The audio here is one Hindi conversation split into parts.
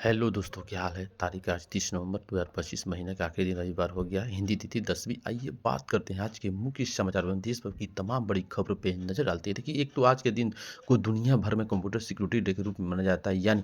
हेलो दोस्तों, क्या हाल है। तारीख आज 30 नवंबर 2025 महीने का आखिरी दिन रविवार हो गया। हिंदी तिथि 10वीं। आइए बात करते हैं आज के मुख्य समाचार एवं देश भर की तमाम बड़ी खबरों पे नजर डालते हैं। देखिए, एक तो आज के दिन को दुनिया भर में कंप्यूटर सिक्योरिटी डे के रूप में माना जाता है, यानी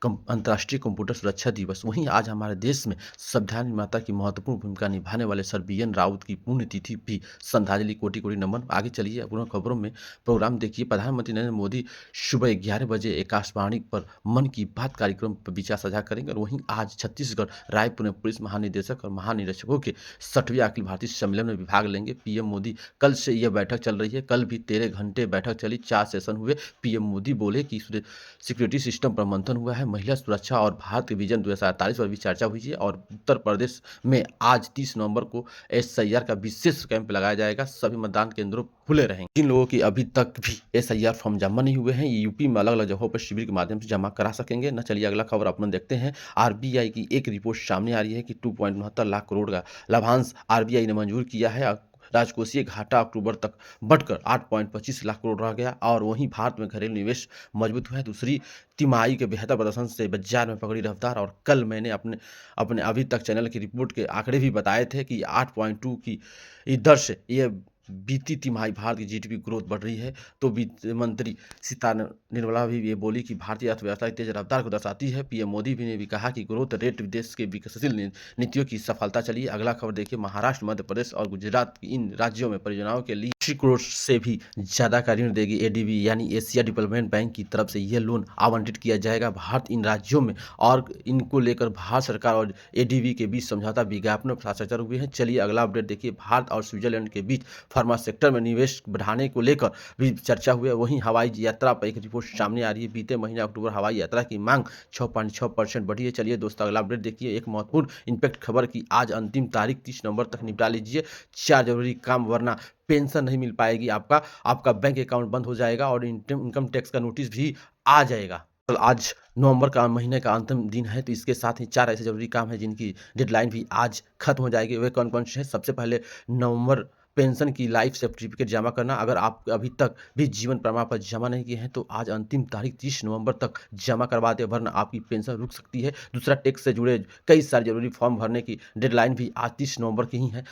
अंतर्राष्ट्रीय कंप्यूटर सुरक्षा दिवस। वहीं आज हमारे देश में संविधान निर्माता की महत्वपूर्ण भूमिका निभाने वाले सर BN रावत की पुण्यतिथि भी। श्रद्धांजलि, कोटि कोटि नमन। आगे चलिए पूर्ण खबरों में। प्रोग्राम देखिए। प्रधानमंत्री नरेंद्र मोदी सुबह 11 बजे आकाशवाणी पर मन की बात कार्यक्रम पर विचार साझा करेंगे। और वहीं आज छत्तीसगढ़ रायपुर में पुलिस महानिदेशक और महानिरीक्षकों के 60वें अखिल भारतीय सम्मेलन में भाग लेंगे पीएम मोदी। कल से यह बैठक चल रही है। कल भी 13 घंटे बैठक चली, 4 सेशन हुए। पीएम मोदी बोले कि सिक्योरिटी सिस्टम पर मंथन हुआ है, महिला सुरक्षा और भारत के विजन 2048 पर भी चर्चा हुई है। और उत्तर प्रदेश में आज 30 नवंबर को SIR का विशेष कैंप लगाया जाएगा। सभी मतदान केंद्रों खुले रहेंगे। जिन लोगों की अभी तक भी SIR फॉर्म जमा नहीं हुए हैं, ये यूपी में अलग अलग जगहों पर शिविर के माध्यम से जमा करा सकेंगे न। चलिए अगला खबर अपन देखते हैं। RBI की एक रिपोर्ट सामने आ रही है कि 2.69 लाख करोड़ का लाभांश RBI ने मंजूर किया है। राजकोषीय घाटा अक्टूबर तक बढ़कर 8.25 लाख करोड़ रह गया। और वहीं भारत में घरेलू निवेश मजबूत हुआ है। दूसरी तिमाही के बेहतर प्रदर्शन से बाजार में पकड़ी रफ्तार। और कल मैंने अपने अपने अभी तक चैनल की रिपोर्ट के आंकड़े भी बताए थे कि 8.2 की दर से ये बीती तिमाही भारत की GDP ग्रोथ बढ़ रही है। तो वित्त मंत्री निर्मला भी ये बोली कि भारतीय अर्थव्यवस्था की तेज रफ्तार को दर्शाती है। पीएम मोदी भी ने भी कहा कि ग्रोथ रेट देश के विकासशील नीतियों की सफलता चली। अगला खबर देखिए। महाराष्ट्र, मध्य प्रदेश और गुजरात की इन राज्यों में परियोजनाओं के लिए 80 करोड़ से भी ज्यादा का ऋण देगी ADB, यानी एशिया डेवलपमेंट बैंक की तरफ से यह लोन आवंटित किया जाएगा। भारत इन राज्यों में और इनको लेकर भारत सरकार और ADB के बीच समझौता विज्ञापनों पर हस्ताक्षर हुए हैं। चलिए अगला अपडेट देखिए। भारत और स्विट्जरलैंड के बीच फार्मा सेक्टर में निवेश बढ़ाने को लेकर भी चर्चा हुई है। वहीं हवाई यात्रा पर एक रिपोर्ट सामने आ रही है। बीते महीने अक्टूबर हवाई यात्रा की मांग 6.6% बढ़ी है। चलिए दोस्तों अगला अपडेट देखिए। एक महत्वपूर्ण इम्पैक्ट खबर की आज अंतिम तारीख 30 नवंबर तक निपटा लीजिए 4 जरूरी काम, वरना पेंशन नहीं मिल पाएगी। आपका बैंक अकाउंट बंद हो जाएगा और इनकम टैक्स का नोटिस भी आ जाएगा। तो आज नवंबर का महीने का अंतिम दिन है, तो इसके साथ ही 4 ऐसे जरूरी काम हैं जिनकी डेडलाइन भी आज खत्म हो जाएगी। वे कौन कौन से हैं? सबसे पहले नवंबर पेंशन की लाइफ सर्टिफिकेट जमा करना। अगर आप अभी तक भी जीवन प्रमाण पत्र जमा नहीं किए हैं तो आज अंतिम तारीख 30 नवंबर तक जमा करवा दें, वरना आपकी पेंशन रुक सकती है। दूसरा, टैक्स से जुड़े कई सारे जरूरी फॉर्म भरने की डेडलाइन भी आज 30 नवंबर की ही है।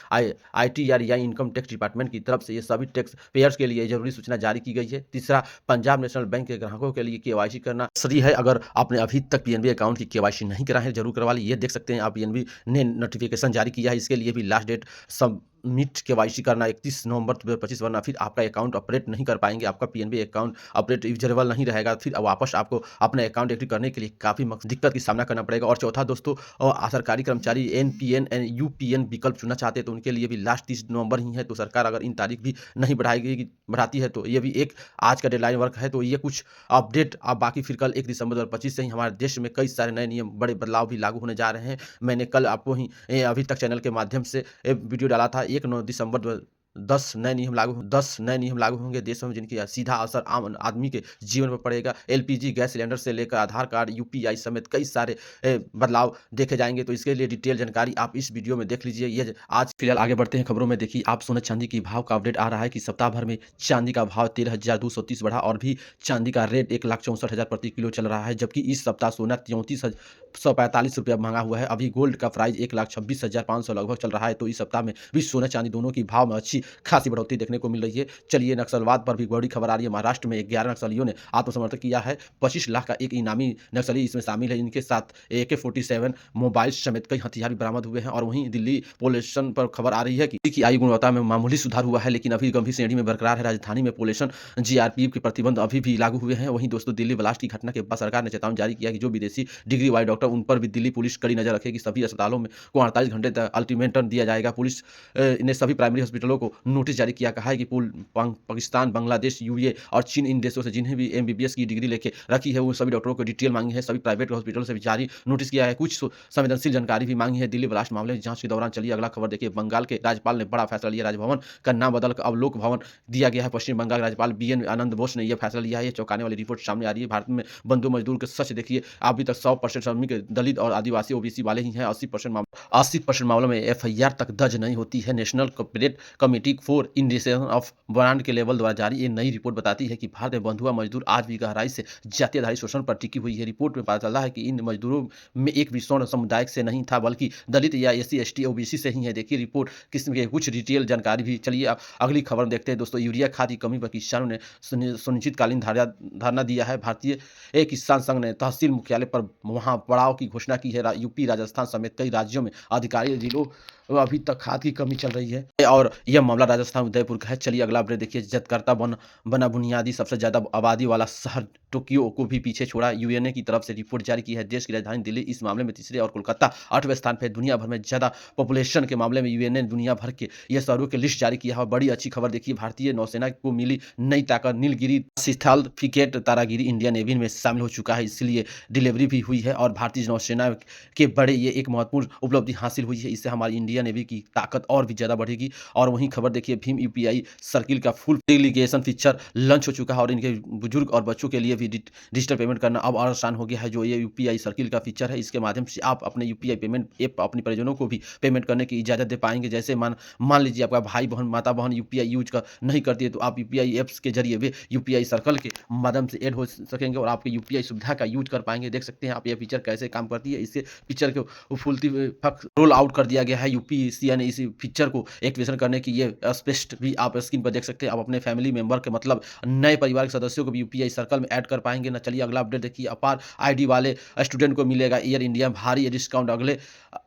ITR या इनकम टैक्स डिपार्टमेंट की तरफ से ये सभी टैक्स पेयर्स के लिए जरूरी सूचना जारी की गई है। तीसरा, पंजाब नेशनल बैंक के ग्राहकों के लिए KYC करना सही है। अगर आपने अभी तक PNB अकाउंट की KYC नहीं करा है, जरूर करवा लीजिए। ये देख सकते हैं आप, PNB ने नोटिफिकेशन जारी किया है। इसके लिए भी लास्ट डेट सबमिट KYC करना 31 नवंबर 2025, वरना फिर आपका अकाउंट ऑपरेट नहीं कर पाएंगे। आपका PNB अकाउंट ऑपरेट यूजेबल नहीं रहेगा। फिर वापस आपको अपने अकाउंट एक्टिव करने के लिए काफ़ी दिक्कत की सामना करना पड़ेगा। और चौथा दोस्तों, सरकारी कर्मचारी NPN UPN विकल्प चुनना चाहते हैं तो उनके लिए भी लास्ट 30 नवंबर ही है। तो सरकार अगर इन तारीख भी नहीं बढ़ाती है तो ये भी एक आज का डेडलाइन वर्क है। तो ये कुछ अपडेट। अब बाकी फिर कल 1 दिसंबर 2025 से ही हमारे देश में कई सारे नए नियम, बड़े बदलाव भी लागू होने जा रहे हैं। मैंने कल आपको ही अभी तक चैनल के माध्यम से वीडियो डाला था। 1 दिसंबर 10 नए नियम लागू होंगे देश में, जिनकी सीधा असर आम आदमी के जीवन पर पड़ेगा। LPG गैस सिलेंडर से लेकर आधार कार्ड, UPI समेत कई सारे बदलाव देखे जाएंगे। तो इसके लिए डिटेल जानकारी आप इस वीडियो में देख लीजिए। ये आज फिलहाल आगे बढ़ते हैं खबरों में। देखिए, आप सोना चांदी की भाव का अपडेट आ रहा है कि सप्ताह भर में चांदी का भाव 13,230 बढ़ा और भी चांदी का रेट 1,64,000 प्रति किलो चल रहा है। जबकि इस सप्ताह सोना 34,145 रुपया महंगा हुआ है। अभी गोल्ड का प्राइस 1,26,500 लगभग चल रहा है। तो इस सप्ताह में भी सोना चांदी दोनों की भाव में अच्छी खासी बढ़ोतरी देखने को मिल रही है। चलिए नक्सलवाद पर भी बड़ी खबर आ रही है। महाराष्ट्र में 11 नक्सलियों ने आत्मसमर्पण किया है। 25 लाख का एक इनामी नक्सली इसमें शामिल है। इनके साथ AK-47 मोबाइल समेत कई हथियार भी बरामद हुए हैं। और वहीं दिल्ली पोल्यूशन पर खबर आ रही है कि आयु गुणवत्ता में मामूली सुधार हुआ है, लेकिन अभी गंभीर श्रेणी में बरकरार है। राजधानी में पोल्यूशन GRPF के प्रतिबंध अभी भी लागू हुए हैं। वहीं दोस्तों, दिल्ली ब्लास्ट की घटना के बाद सरकार ने चेतावनी जारी किया कि जो विदेशी डिग्री वाले डॉक्टर, उन पर भी दिल्ली पुलिस कड़ी नजर रखेगी। सभी अस्पतालों में को 48 घंटे तक अल्टीमेटम दिया जाएगा। पुलिस ने सभी प्राइमरी हॉस्पिटलों को नोटिस जारी किया। कहा है कि पाकिस्तान, बांग्लादेश, UAE और चीन, इन देशों से जिन्हें भी MBBS की डिग्री लेके रखी है, वो सभी डॉक्टरों को डिटेल मांगी है। सभी प्राइवेट हॉस्पिटलों से भी जारी नोटिस किया है। कुछ संवेदनशील जानकारी भी मांगी है दिल्ली ब्लास्ट मामले की जांच के दौरान। चलिए अगला खबर देखिए। बंगाल के राज्यपाल ने बड़ा फैसला लिया। राजभवन का नाम बदलकर अब लोक भवन दिया गया है। पश्चिम बंगाल राज्यपाल BN आनंद बोस ने यह फैसला लिया है। ये चौंकाने वाली रिपोर्ट सामने आ रही है। भारत में बंधु मजदूर के सच देखिए। अभी तक 100% श्रमिक दलित और आदिवासी OBC वाले ही हैं। 80% मामलों में FIR तक दर्ज नहीं होती है। National corporate committee systematic for indication of brand के लेवल द्वारा जारी एक नई रिपोर्ट बताती है कि भारत में बंधुआ मजदूर आज भी गहराई से जाति आधारित शोषण पर टिकी हुई है। रिपोर्ट में पता चला है कि इन मजदूरों में एक विषम समुदाय से नहीं था, बल्कि दलित या SC ST OBC से ही है। देखिए रिपोर्ट किस्म के कुछ डिटेल जानकारी भी। चलिए अब अगली खबर देखते हैं दोस्तों। यूरिया खाद की कमी पर किसानों ने सुनिश्चितकालीन धरना दिया है। भारतीय किसान संघ ने तहसील मुख्यालय पर वहां पड़ाव की घोषणा की है। यूपी, राजस्थान समेत कई राज्यों में अधिकारी जिलों अभी तक खाद की कमी चल रही है और यह मामला राजस्थान उदयपुर का है। चलिए अगला अपडेट देखिए। जकार्ता बना बुनियादी सबसे ज्यादा आबादी वाला शहर टोक्यो को भी पीछे छोड़ा। यूएनए की तरफ से रिपोर्ट जारी की है। देश की राजधानी दिल्ली इस मामले में तीसरे और कोलकाता 8वें स्थान पर। दुनिया भर में ज्यादा पॉपुलेशन के मामले में यूएनए दुनिया भर के ये शहरों की लिस्ट जारी किया है। बड़ी अच्छी खबर देखिए, भारतीय नौसेना को मिली नई ताकत। नीलगिरी सिथालफिकेट तारागिरी इंडियन नेवी में शामिल हो चुका है, इसलिए डिलीवरी भी हुई है और भारतीय नौसेना के बड़े ये एक महत्वपूर्ण उपलब्धि हासिल हुई है। इससे हमारी इंडियन नेवी की ताकत और भी ज्यादा बढ़ेगी। और वहीं खबर देखिए, भीम यूपीआई सर्किल का फुल एप्लीकेशन फीचर लॉन्च हो चुका है और इनके बुजुर्ग और बच्चों के लिए भी डिजिटल पेमेंट करना अब और आसान हो गया है। जो ये यूपीआई सर्किल का फीचर है, इसके माध्यम से आप अपने यूपीआई पेमेंट ऐप अपने परिजनों को भी पेमेंट करने की इजाजत दे पाएंगे। जैसे मान लीजिए आपका भाई बहन माता बहन यूपीआई यूज नहीं करती है, तो आप यूपीआई एप्स के जरिए वे यूपीआई सर्कल के माध्यम से ऐड हो सकेंगे और आपके यूपीआई सुविधा का यूज कर पाएंगे। देख सकते हैं आप ये फीचर कैसे काम करती है। इससे फीचर को फुल रोल आउट कर दिया गया है। यूपीसीआई ने इस फीचर को एक्टिवेशन करने की ये स्पष्ट भी आप स्क्रीन पर देख सकते हैं। आप अपने फैमिली मेंबर के मतलब नए परिवार के सदस्यों को भी यूपीआई सर्कल में ऐड कर पाएंगे ना। चलिए अगला अपडेट देखिए। अपार आईडी वाले स्टूडेंट को मिलेगा एयर इंडिया भारी डिस्काउंट। अगले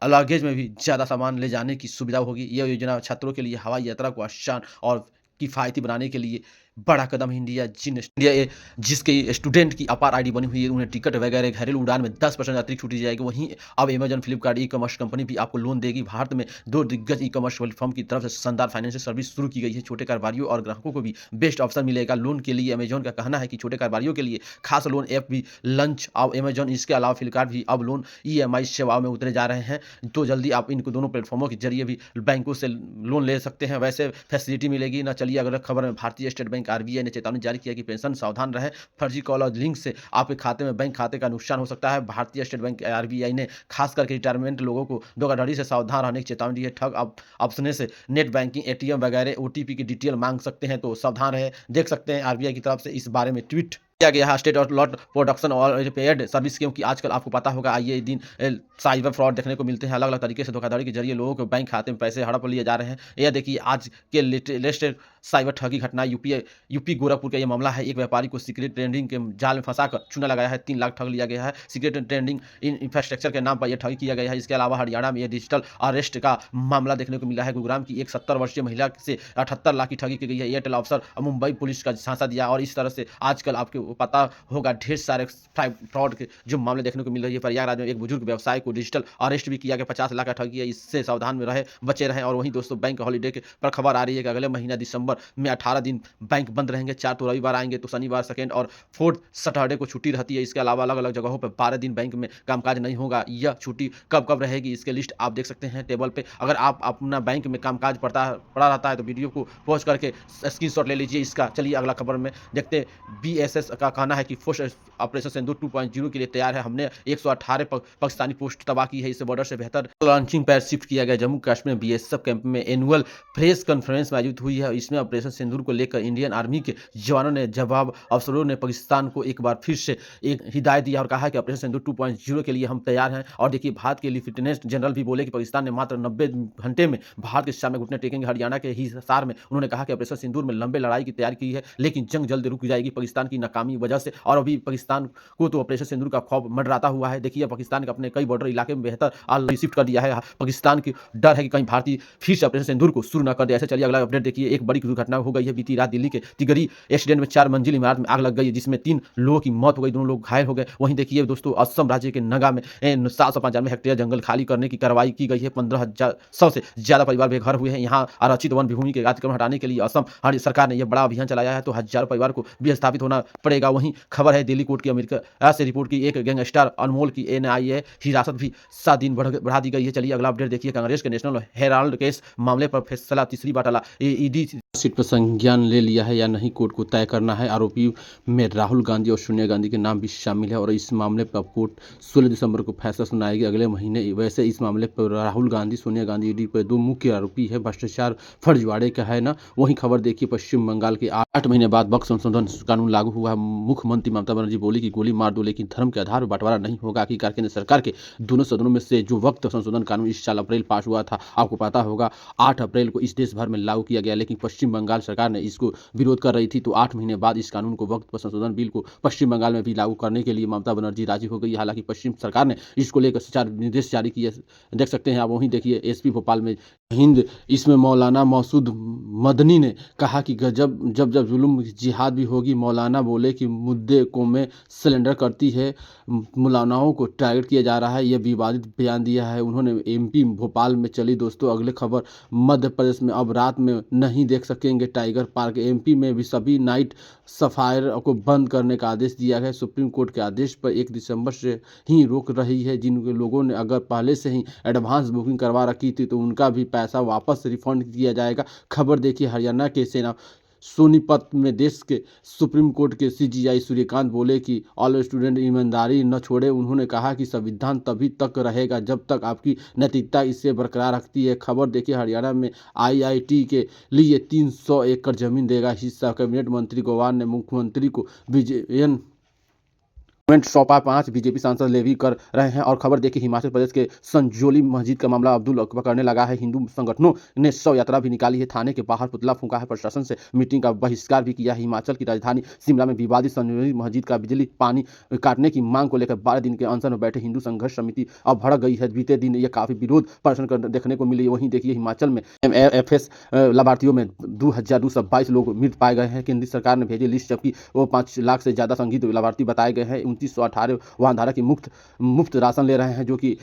लगेज में भी ज्यादा सामान ले जाने की सुविधा होगी। यह योजना छात्रों के लिए हवाई यात्रा को आसान और किफायती बनाने के लिए बड़ा कदम है। जिसके स्टूडेंट की अपार आईडी बनी हुई है, उन्हें टिकट वगैरह घरेलू उड़ान में 10% अतिरिक्त छूट दी जाएगी। वहीं अब Amazon, Flipkart e commerce company भी आपको लोन देगी। भारत में 2 दिग्गज ई कॉमर्स प्लेटफॉर्म की तरफ से शानदार फाइनेंशियल सर्विस शुरू की गई है। छोटे कारोबारियों और ग्राहकों को भी बेस्ट ऑप्शन मिलेगा लोन के लिए। अमेजन का कहना है कि छोटे कारोबारियों के लिए खास लोन ऐप भी लॉन्च अब अमेजन, इसके अलावा फ्लिपकार्ट भी अब लोन EMI सेवाओं में उतरे जा रहे हैं। तो जल्दी आप इनको दोनों प्लेटफॉर्मों के जरिए भी बैंकों से लोन ले सकते हैं, वैसे फैसिलिटी मिलेगी ना। चलिए अगला खबर में। भारतीय स्टेट बैंक RBI ने चेतावनी जारी किया कि पेंशन सावधान रहे, फर्जी कॉल और लिंक से आपके खाते में बैंक खाते का नुकसान हो सकता है। भारतीय स्टेट बैंक RBI ने खास करके रिटायरमेंट लोगों को धोखाधड़ी से सावधान रहने की चेतावनी दी है। ठग ऑप्शन से नेट बैंकिंग, ATM वगैरह OTP की डिटेल मांग सकते हैं, तो सावधान रहे। देख सकते हैं RBI की तरफ से इस बारे में ट्वीट किया गया है। स्टेट और लॉट प्रोडक्शन और रिपेयर्ड सर्विस, क्योंकि आजकल आपको पता होगा ये दिन साइबर फ्रॉड देखने को मिलते हैं। अलग अलग तरीके से धोखाधड़ी के जरिए लोगों के बैंक खाते में पैसे हड़प लिए जा रहे हैं। यह देखिए आज के लेटेस्ट साइबर ठगी घटना यूपी गोरखपुर का यह मामला है। एक व्यापारी को सीक्रेट ट्रेडिंग के जाल में फंसाकर चूना लगाया है, 3 लाख ठग लिया गया है। सीक्रेट ट्रेडिंग इंफ्रास्ट्रक्चर के नाम पर यह ठगी किया गया है। इसके अलावा हरियाणा में यह डिजिटल अरेस्ट का मामला देखने को मिला है। गुरुग्राम की एक 70 वर्षीय महिला से 78 लाख की ठगी की गई है। एयरटेल अफसर मुंबई पुलिस का झांसा दिया और इस तरह से आजकल आपको पता होगा ढेर सारे फ्रॉड के जो मामले देखने को मिल रही है। प्रयागराज में एक बुजुर्ग व्यवसायी को डिजिटल अरेस्ट भी किया गया, 50 लाख का ठगी है। इससे सावधान में रहे, बचे रहें। और वहीं दोस्तों बैंक हॉलीडे पर खबर आ रही है कि अगले महीना दिसंबर में 18 दिन बैंक बंद रहेंगे। 4 तो रविवार आएंगे, तो शनिवार, सेकेंड और फोर्थ सैटरडे को छुट्टी रहती है। इसके अलावा अलग अलग जगहों पर 12 दिन बैंक में कामकाज नहीं होगा। यह छुट्टी कब कब रहेगी इसके लिस्ट आप देख सकते हैं टेबल पे। अगर आप अपना बैंक में कामकाज पड़ा रहता है तो वीडियो को पॉज करके स्क्रीनशॉट ले लीजिए इसका। चलिए अगला खबर में देखते हैं। BSS का कहना है कि फोर्स ऑपरेशन सिंदूर 2.0 के लिए तैयार है। हमने 118 पाकिस्तानी पोस्ट तबाह की है। इससे बॉर्डर से बेहतर लॉन्चिंग पैड शिफ्ट किया गया। जम्मू कश्मीर में BSF कैंप में एनुअल प्रेस कॉन्फ्रेंस आयोजित हुई है। इसमें ऑपरेशन सिंदूर को लेकर इंडियन आर्मी के जवानों ने जवाब अफसरों ने पाकिस्तान को एक बार फिर से एक हिदायत दिया और कहा कि ऑपरेशन सिंदूर 2.0 के लिए हम तैयार हैं। और देखिए भारत के लेफ्टिनेंट जनरल भी बोले कि पाकिस्तान ने मात्र 90 घंटे में भारत के सामने घुटने टेकेंगे। हरियाणा के हिसार में उन्होंने कहा कि ऑपरेशन सिंदूर में लंबे लड़ाई की तैयारी की है, लेकिन जंग जल्द रुक जाएगी पाकिस्तान की नाकामी वजह से। और अभी पाकिस्तान को तो ऑपरेशन सिंदूर का खौफ मंडराता हुआ है। देखिए पाकिस्तान ने अपने कई बॉर्डर इलाके में बेहतर शिफ्ट कर दिया है। पाकिस्तान की डर है कि कहीं भारतीय फिर से ऑपरेशन सिंदूर को शुरू न कर दे। ऐसे चलिए अगला अपडेट देखिए। एक बड़ी दुर्घटना हो गई है बीती रात दिल्ली के तिगरी एक्सीडेंट में 4 मंजिल इमारत में आग लग गई, जिसमें 3 लोगों की मौत हो गई, 2 लोग घायल हो गए। वहीं देखिए दोस्तों असम राज्य के नगा में 795 हेक्टेयर जंगल खाली करने की कार्रवाई की गई है। 15,100 से ज्यादा परिवार बेघर हुए हैं। यहाँ आरक्षित वन भूमि के अतिक्रमण हटाने के लिए असम सरकार ने यह बड़ा अभियान चलाया है, तो हजारों परिवार को विस्थापित होना पड़ेगा। पड़ेगा। वहीं खबर है दिल्ली कोर्ट की अमेरिका से रिपोर्ट की एक गैंगस्टर अनमोल की एनआईए हिरासत भी 7 दिन बढ़ा दी गई है। चलिए अगला अपडेट देखिए। कांग्रेस के नेशनल हेराल्ड केस मामले पर फैसला तीसरी बार टला। ईडी सीट पर संज्ञान ले लिया है या नहीं, कोर्ट को तय करना है। आरोपी में राहुल गांधी और सोनिया गांधी के नाम भी शामिल है और इस मामले पर कोर्ट 16 दिसंबर को फैसला सुनाएगी अगले महीने। वैसे इस मामले पर राहुल गांधी, सोनिया गांधी ईडी पर 2 मुख्य आरोपी है। भ्रष्टाचार फर्जीवाड़े का है ना। वहीं खबर देखिए पश्चिम बंगाल के 8 महीने बाद वक्फ संशोधन कानून लागू हुआ है। मुख्यमंत्री ममता बनर्जी बोली कि गोली मार दो लेकिन धर्म के आधार पर बंटवारा नहीं होगा। आखिरकार केंद्र सरकार के दोनों सदनों में से जो वक्फ संशोधन कानून इस साल अप्रैल पास हुआ था, आपको पता होगा 8 अप्रैल को इस देश भर में लागू किया गया, लेकिन पश्चिम बंगाल सरकार ने इसको विरोध कर रही थी। तो 8 महीने बाद इस कानून को वक्फ संशोधन बिल को पश्चिम बंगाल में भी लागू करने के लिए ममता बनर्जी राजी हो गई। हालांकि पश्चिम सरकार ने इसको लेकर 4 निर्देश जारी किए, देख सकते हैं आप। वहीं देखिए एसपी भोपाल में हिंद इसमें मौलाना मसूद मदनी ने कहा कि जब जुल्म जिहाद भी होगी। मौलाना बोले कि मुद्दे को में सिलेंडर करती है, मौलानाओं को टारगेट किया जा रहा है, यह विवादित बयान दिया है उन्होंने। एमपी भोपाल में चली दोस्तों अगले खबर। मध्य प्रदेश में अब रात में नहीं देख सकेंगे टाइगर पार्क। एमपी में भी सभी नाइट सफायर को बंद करने का आदेश दिया गया। सुप्रीम कोर्ट के आदेश पर 1 दिसंबर से ही रोक रही है। जिन लोगों ने अगर पहले से ही एडवांस बुकिंग करवा रखी थी तो उनका भी पैसा वापस रिफंड किया जाएगा। खबर देखिए हरियाणा के सेना सोनीपत में देश के सुप्रीम कोर्ट के सीजीआई सूर्यकांत बोले कि ऑल स्टूडेंट ईमानदारी न छोड़े। उन्होंने कहा कि संविधान तभी तक रहेगा जब तक आपकी नैतिकता इसे बरकरार रखती है। खबर देखिए हरियाणा में आईआईटी के लिए 300 एकड़ जमीन देगा हिस्सा। कैबिनेट मंत्री गौवार ने मुख्यमंत्री को विजयन सौंपा। 5 बीजेपी सांसद लेवी कर रहे हैं। और खबर देखिए हिमाचल प्रदेश के संजौली मस्जिद का मामला अब्दुल पकड़ने लगा है। हिंदू संगठनों ने शव यात्रा भी निकाली है। थाने के बाहर पुतला फूंका है। प्रशासन से मीटिंग का बहिष्कार भी किया है। हिमाचल की राजधानी शिमला में विवादित संजौली मस्जिद का बिजली पानी काटने की मांग को लेकर 12 दिन के अनशन में बैठे हिंदू संघर्ष समिति अब भड़क गई है। बीते दिन यह काफी विरोध प्रदर्शन देखने को मिली। वहीं देखिए हिमाचल में MFS लाभार्थियों में 2222 लोग मृत पाए गए हैं। केंद्र सरकार ने भेजी लिस्ट, जबकि वो 5 लाख से ज्यादा संगीत लाभार्थी बताए गए हैं। 2918 वाहन धारक की मुफ्त राशन ले रहे हैं जो कि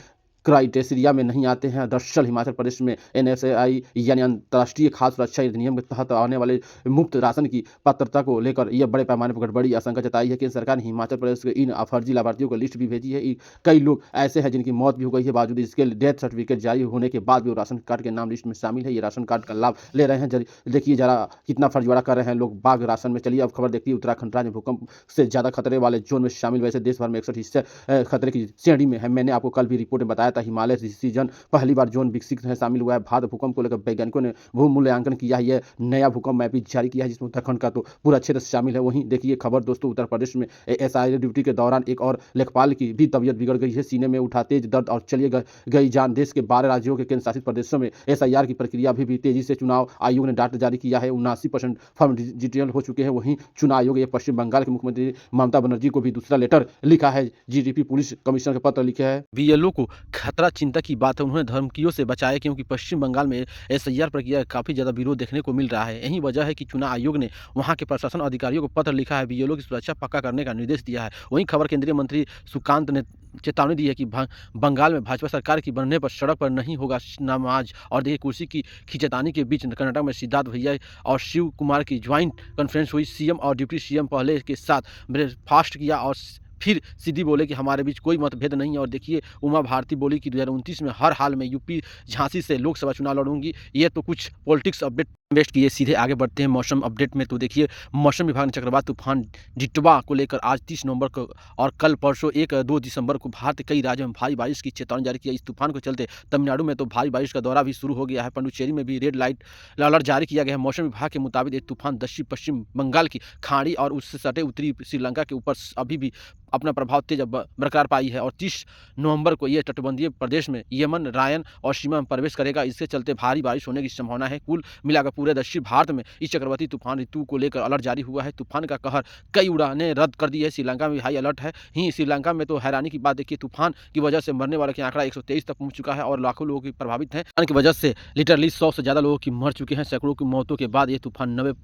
क्राइटेरिया में नहीं आते हैं। दरअसल हिमाचल प्रदेश में NFSI यानी अंतर्राष्ट्रीय खाद्य सुरक्षा अधिनियम के तहत आने वाले मुफ्त राशन की पात्रता को लेकर यह बड़े पैमाने पर गड़बड़ी आशंका जताई है। केंद्र सरकार ने हिमाचल प्रदेश के इन फर्जी लाभार्थियों को लिस्ट भी भेजी है। कई लोग ऐसे हैं जिनकी मौत भी हो गई है, बावजूद इसके डेथ सर्टिफिकेट जारी होने के बाद भी वो राशन कार्ड के नाम लिस्ट में शामिल है। ये राशन कार्ड का लाभ ले रहे हैं। देखिए जरा कितना फर्जीवाड़ा कर रहे हैं लोग बाग राशन में। चलिए अब खबर देखिए उत्तराखंड राज्य भूकंप से ज्यादा खतरे वाले जोन में शामिल। वैसे देश भर में 61 हिस्से खतरे की श्रेणी में है। मैंने आपको कल भी रिपोर्ट में बताया था हिमालय जन पहली बार जोन विकसित है शामिल हुआ है। भारत भूकंप को लेकर वैज्ञानिकों ने भू मूल्यांकन किया है। यह नया भूकंप मैप भी जारी किया है जिसमें उत्तराखंड का तो पूरा क्षेत्र शामिल है। वहीं देखिए खबर दोस्तों उत्तर प्रदेश में SI ड्यूटी के दौरान एक और लेखपाल की भी तबीयत बिगड़ गई है। सीने में उठा तेज दर्द और चलिए गई जान। देश के 12 राज्यों के केंद्र शासित प्रदेशों में SIR की प्रक्रिया भी तेजी से। चुनाव आयोग ने डाटा जारी किया है। 79% फॉर्म डिजिटल हो चुके हैं। वहीं चुनाव आयोग ये पश्चिम बंगाल के मुख्यमंत्री ममता बनर्जी को भी दूसरा लेटर लिखा है। GDP पुलिस कमिश्नर के पत्र लिखे है। BLO को खतरा चिंता की बात है। उन्होंने धमकियों से बचाया क्योंकि पश्चिम बंगाल में SIR प्रक्रिया काफी ज्यादा विरोध देखने को मिल रहा है। यही वजह है कि चुनाव आयोग ने वहां के प्रशासन अधिकारियों को पत्र लिखा है। BLO की सुरक्षा पक्का करने का निर्देश दिया है। वहीं खबर केंद्रीय मंत्री सुकांत ने चेतावनी दी है कि बंगाल में भाजपा सरकार की बनने पर सड़क पर नहीं होगा नमाज। और देखिए कुर्सी की खींचतानी के बीच कर्नाटक में सिद्धार्थ भैया और शिव कुमार की ज्वाइंट कॉन्फ्रेंस हुई। CM और डिप्टी CM पहले के साथ ब्रेकफास्ट किया और फिर सीधी बोले कि हमारे बीच कोई मतभेद नहीं है। और देखिए उमा भारती बोली कि 2029 में हर हाल में यूपी झांसी से लोकसभा चुनाव लड़ूंगी। ये तो कुछ पॉलिटिक्स अपडेट इन्वेस्ट किए। सीधे आगे बढ़ते हैं मौसम अपडेट में। तो देखिए मौसम विभाग ने चक्रवात तूफान डिटवा को लेकर आज 30 नवंबर को और कल परसों 1-2 दिसंबर को भारत के कई राज्यों में भारी बारिश की चेतावनी जारी किया। इस तूफान के चलते तमिलनाडु में तो भारी बारिश का दौरा भी शुरू हो गया है। पुडुचेरी में भी रेड लाइट अलर्ट जारी किया गया है। मौसम विभाग के मुताबिक एक तूफान दक्षिण पश्चिम बंगाल की खाड़ी और उससे सटे उत्तरी श्रीलंका के ऊपर अभी भी अपना प्रभाव तेज बरकरार पाई है। और 30 नवंबर को यह तटबंधीय प्रदेश में यमन, रायन और सीमा में प्रवेश करेगा। इसके चलते भारी बारिश होने की संभावना है। कुल मिलाकर पूरे दक्षिण भारत में इस चक्रवाती तूफान ऋतु को लेकर अलर्ट जारी हुआ है। तूफान का कहर कई उड़ानें रद्द कर दी है। श्रीलंका में भी हाई अलर्ट है। ही श्रीलंका में तो हैरानी की बात देखिए तूफान की वजह से मरने वाले की आंकड़ा 123 तक पहुंच चुका है और लाखों लोगों की प्रभावित हैं। तूफान की वजह से लिटरली 100 से ज्यादा लोगों की मर चुके हैं। सैकड़ों की मौतों के बाद ये तूफान 90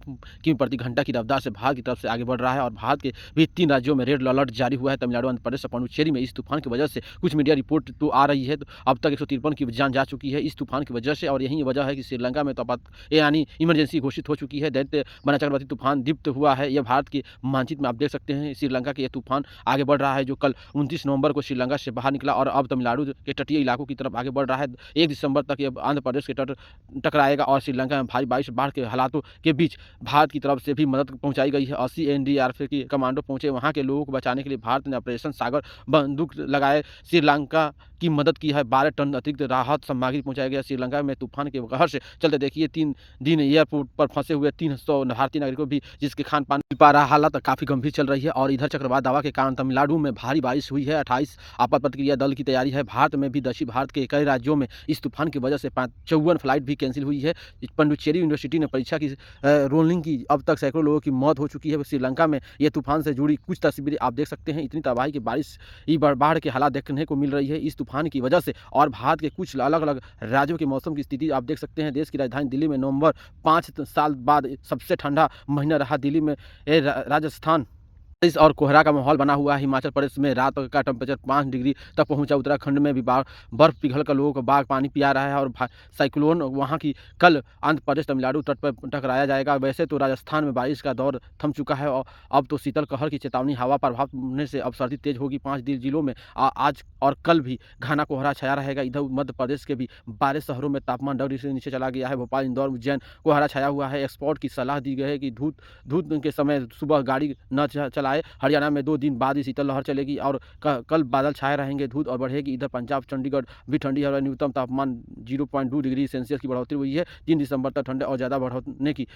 किमी प्रति घंटा की रफ्तार से भारत की तरफ से आगे बढ़ रहा है। और भारत के भी 3 राज्यों में रेड अलर्ट जारी जारी हुआ है तमिलनाडु, आंध्र प्रदेश और पुडुचेरी में। इस तूफान की वजह से कुछ मीडिया रिपोर्ट तो आ रही है, तो अब तक 153 की जान जा चुकी है इस तूफान की वजह से, और यही वजह है कि श्रीलंका में तो यानी इमरजेंसी घोषित हो चुकी है। दैत्य बना चक्रवाती तूफान दीप्त हुआ है। यह भारत के मानचित्र में आप देख सकते हैं, श्रीलंका के ये तूफान आगे बढ़ रहा है, जो कल 29 नवंबर को श्रीलंका से बाहर निकला और अब तमिलनाडु के तटीय इलाकों की तरफ आगे बढ़ रहा है। 1 दिसंबर तक ये आंध्र प्रदेश के तट टकराएगा और श्रीलंका में भारी बारिश बाढ़ के हालातों के बीच भारत की तरफ से भी मदद पहुंचाई गई है। 80 एनडीआरएफ के कमांडो पहुंचे वहां के लोगों को बचाने के लिए। भारत ने ऑपरेशन सागर बंदूक लगाए श्रीलंका की मदद की है। 12 टन अतिरिक्त राहत सामग्री पहुंचाया गया। श्रीलंका में तूफान के कहर से चलते देखिए 3 दिन एयरपोर्ट पर फंसे हुए 300 भारतीय नागरिकों भी, जिसके खान पान मिल पा रहा, हालत काफी गंभीर चल रही है। और इधर चक्रवात दवा के कारण तमिलनाडु में भारी बारिश हुई है। 28 आपात प्रतिक्रिया दल की तैयारी है। भारत में भी दक्षिण भारत के कई राज्यों में इस तूफान की वजह से 54 फ्लाइट भी कैंसिल हुई है। पुडुचेरी यूनिवर्सिटी ने परीक्षा की रोलिंग की, अब तक सैकड़ों लोगों की मौत हो चुकी है। श्रीलंका में यह तूफान से जुड़ी कुछ तस्वीरें आप देख सकते हैं। इतनी तबाही की बारिश, बाढ़ के हालात देखने को मिल रही है इस तूफान की वजह से। और भारत के कुछ अलग अलग राज्यों के मौसम की स्थिति आप देख सकते हैं। देश की राजधानी दिल्ली में नवंबर 5 साल बाद सबसे ठंडा महीना रहा। दिल्ली में राजस्थान बारिश और कोहरा का माहौल बना हुआ है। हिमाचल प्रदेश में रात का टेम्परेचर 5 डिग्री तक पहुंचा। उत्तराखंड में भी बर्फ पिघल कर लोगों को बाग पानी पिया रहा है। और साइक्लोन वहां की कल आंध्र प्रदेश तमिलनाडु तट पर टकराया जाएगा। वैसे तो राजस्थान में बारिश का दौर थम चुका है और अब तो शीतल कहर की चेतावनी, हवा प्रभाव होने से अब सर्दी तेज होगी। 5 जिलों में आज और कल भी घना कोहरा छाया रहेगा। इधर मध्य प्रदेश के भी 12 शहरों में तापमान 10 डिग्री से नीचे चला गया है। भोपाल, इंदौर, उज्जैन कोहरा छाया हुआ है। एक्सपोर्ट की सलाह दी गई है कि धूप के समय सुबह गाड़ी न चलाए। हरियाणा में 2 दिन बाद ही शीतल लहर चलेगी और कल बादल छाए रहेंगे, धूप और बढ़ेगी। इधर पंजाब, चंडीगढ़ भी ठंडी है। न्यूनतम तापमान 0.2 डिग्री सेल्सियस की बढ़ोतरी हुई है। 3 दिसंबर तक ठंडे और ज़्यादा बढ़ने की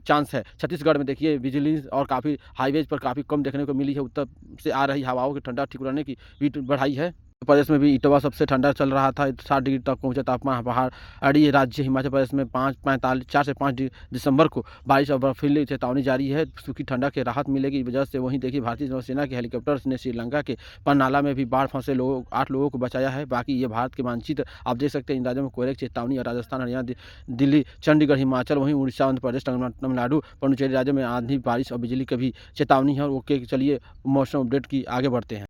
चांस है। छत्तीसगढ़ में देखिए बिजली और काफ़ी हाईवेज पर काफ़ी कम देखने को मिली है। उत्तर से आ रही हवाओं की ठंडा ठीक रहने की भी बढ़ाई है। उत्तर प्रदेश में भी इटावा सबसे ठंडा चल रहा था। 60 डिग्री तक पहुंचा तापमान। पहाड़ी राज्य हिमाचल प्रदेश में 4 से 5 दिसंबर को बारिश और बर्फीली चेतावनी जारी है। सूखी ठंडक के राहत मिलेगी वजह से। वहीं देखिए भारतीय नौसेना के हेलीकॉप्टर्स ने श्रीलंका के परनाला में भी बाढ़ फंसे 8 लोगों को बचाया है। बाकी ये भारत के मानचित्र आप देख सकते हैं। इन राज्यों में कोहरे की चेतावनी और राजस्थान, हरियाणा, दिल्ली, चंडीगढ़, हिमाचल, वहीं उड़ीसा, आंध्र प्रदेश, तमिलनाडु, पुडुचेरी राज्यों में आंधी, बारिश और बिजली की भी चेतावनी है। ओके, चलिए मौसम अपडेट की आगे बढ़ते हैं।